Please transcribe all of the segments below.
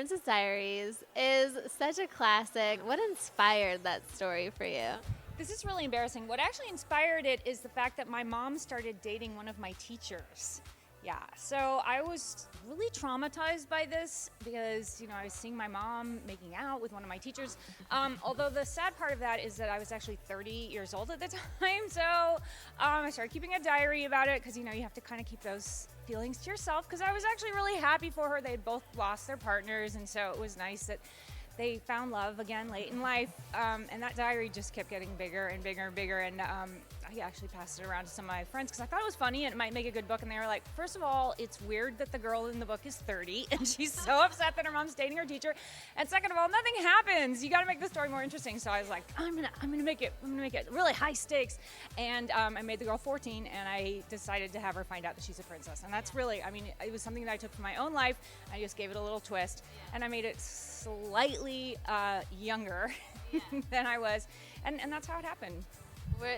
Princess Diaries is such a classic. What inspired that story for you? This is really embarrassing. What actually inspired it is the fact that my mom started dating one of my teachers. Yeah, so I was really traumatized by this because, I was seeing my mom making out with one of my teachers. Although the sad part of that is that I was actually 30 years old at the time. So I started keeping a diary about it because, you have to kind of keep those feelings to yourself, because I was actually really happy for her. They had both lost their partners, and so it was nice that they found love again late in life, and that diary just kept getting bigger and bigger and bigger, and I actually passed it around to some of my friends because I thought it was funny and it might make a good book, and they were like, first of all, it's weird that the girl in the book is 30 and she's so upset that her mom's dating her teacher, and second of all, nothing happens. You got to make the story more interesting. So I was like, I'm gonna make it really high stakes, and I made the girl 14, and I decided to have her find out that she's a princess, and that's really, it was something that I took from my own life. I just gave it a little twist, and I made it slightly younger than I was, and that's how it happened.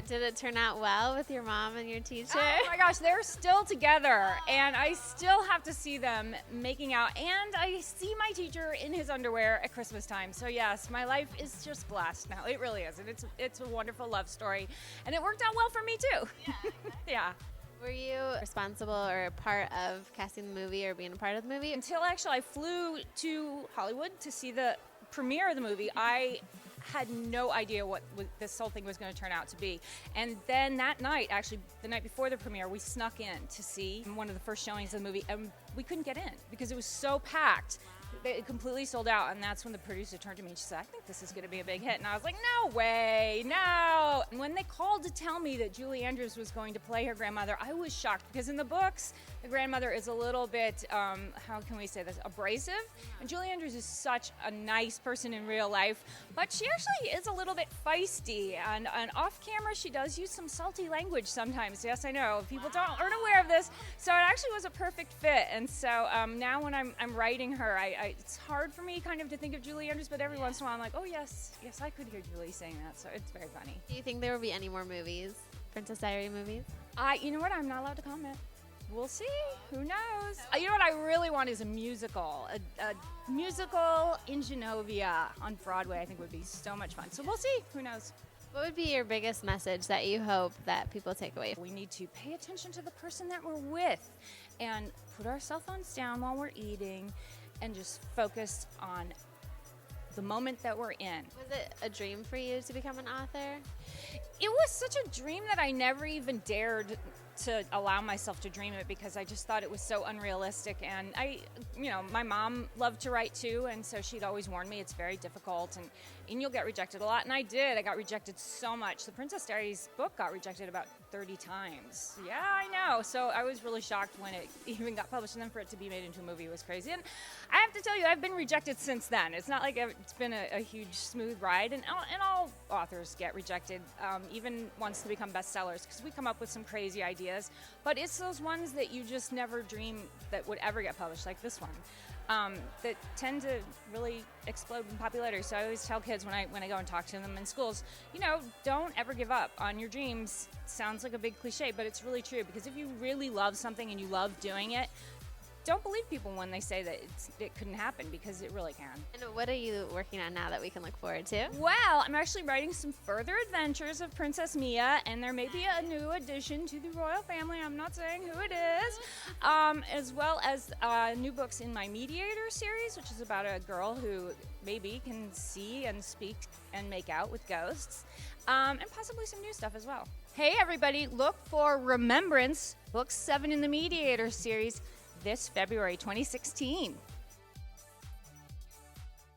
Did it turn out well with your mom and your teacher? Oh my gosh, they're still together, and I still have to see them making out, and I see my teacher in his underwear at Christmas time. So yes, my life is just blessed now. It really is, and it's a wonderful love story, and it worked out well for me too. Yeah. Were you responsible or a part of casting the movie or being a part of the movie? Until actually I flew to Hollywood to see the premiere of the movie, I had no idea what this whole thing was going to turn out to be. And then that night, actually the night before the premiere, we snuck in to see one of the first showings of the movie, and we couldn't get in because it was so packed. It completely sold out, and that's when the producer turned to me and she said, I think this is going to be a big hit. And I was like, no way, no. And when they called to tell me that Julie Andrews was going to play her grandmother, I was shocked, because in the books, the grandmother is a little bit, how can we say this, abrasive. And Julie Andrews is such a nice person in real life, but she actually is a little bit feisty. And off camera, she does use some salty language sometimes. Yes, I know. People aren't aware of this. So it actually was a perfect fit. And so now when I'm writing her, it's hard for me kind of to think of Julie Andrews, but every once in a while I'm like, oh yes, I could hear Julie saying that, so it's very funny. Do you think there will be any more movies, Princess Diary movies? You know what, I'm not allowed to comment. We'll see, who knows? You know what I really want is a musical, a musical in Genovia on Broadway. I think would be so much fun, so we'll see, who knows? What would be your biggest message that you hope that people take away? We need to pay attention to the person that we're with and put our cell phones down while we're eating, and just focus on the moment that we're in. Was it a dream for you to become an author? It was such a dream that I never even dared to allow myself to dream it, because I just thought it was so unrealistic. And my mom loved to write too, and so she'd always warned me it's very difficult, and you'll get rejected a lot. And I did. I got rejected so much. The Princess Diaries book got rejected about 30 times. Yeah, I know. So I was really shocked when it even got published, and then for it to be made into a movie was crazy. And I have to tell you, I've been rejected since then. It's not like it's been a huge smooth ride, and all authors get rejected, even ones to become bestsellers, because we come up with some crazy ideas, but it's those ones that you just never dream that would ever get published, like this one, that tend to really explode in popularity. So I always tell kids when I go and talk to them in schools, don't ever give up on your dreams. Sounds like a big cliche, but it's really true, because if you really love something and you love doing it, don't believe people when they say that it couldn't happen, because it really can. And what are you working on now that we can look forward to? Well, I'm actually writing some further adventures of Princess Mia, and there may be a new addition to the royal family. I'm not saying who it is. As well as new books in my Mediator series, which is about a girl who maybe can see and speak and make out with ghosts, and possibly some new stuff as well. Hey everybody, look for Remembrance, book 7 in the Mediator series, this February 2016.